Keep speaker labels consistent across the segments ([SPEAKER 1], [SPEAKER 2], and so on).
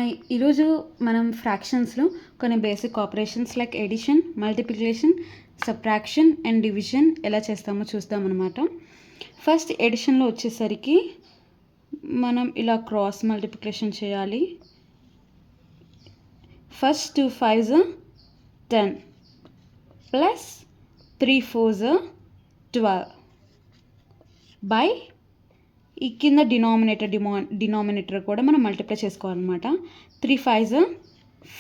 [SPEAKER 1] Hi, ఈరోజు మనం ఫ్రాక్షన్స్లో కొన్ని basic operations like addition, multiplication, subtraction and division ఎలా చేస్తామో చూస్తామన్నమాట. ఫస్ట్ ఎడిషన్లో వచ్చేసరికి మనం ఇలా క్రాస్ మల్టిప్లికేషన్ చేయాలి. First 2 5s 10 plus 3 4s 12 by ఈ కింద డినామినేటర్ కూడా మనం మల్టిప్లై చేసుకోవాలన్నమాట. 3 5s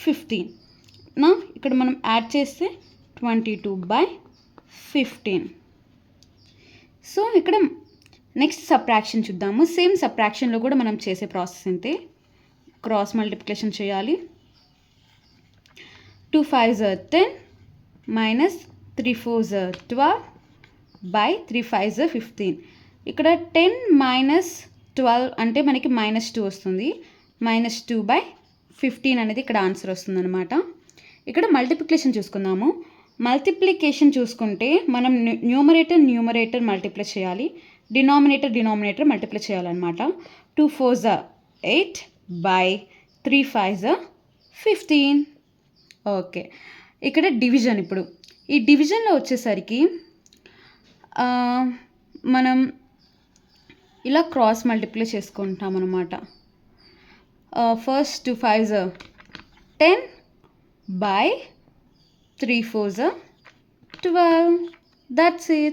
[SPEAKER 1] 15 నా ఇక్కడ మనం యాడ్ చేస్తే 22/15. సో ఇక్కడ నెక్స్ట్ సబ్ట్రాక్షన్ చూద్దాము. సేమ్ సబ్ట్రాక్షన్లో కూడా మనం చేసే ప్రాసెస్ అంతే. క్రాస్ మల్టిప్లికేషన్ చేయాలి. 2 5s 10 minus 3 4s 12 by 3 5s 15. ఇక్కడ 10 మైనస్ 12 అంటే మనకి -2 వస్తుంది. -2/15 అనేది ఇక్కడ ఆన్సర్ వస్తుంది అనమాట. ఇక్కడ మల్టిప్లికేషన్ చూసుకుందాము. మల్టిప్లికేషన్ చూసుకుంటే మనం న్యూమరేటర్ మల్టిప్లై చేయాలి, డినామినేటర్ మల్టిప్లై చేయాలన్నమాట. 2 4s 8 బై 3 5s 15. ఓకే, ఇక్కడ డివిజన్. ఇప్పుడు ఈ డివిజన్లో వచ్చేసరికి మనం ఇలా క్రాస్ మల్టిప్లై చేసుకుంటాం అన్నమాట. First 2 5s 10 by 3 4s 12. That's it.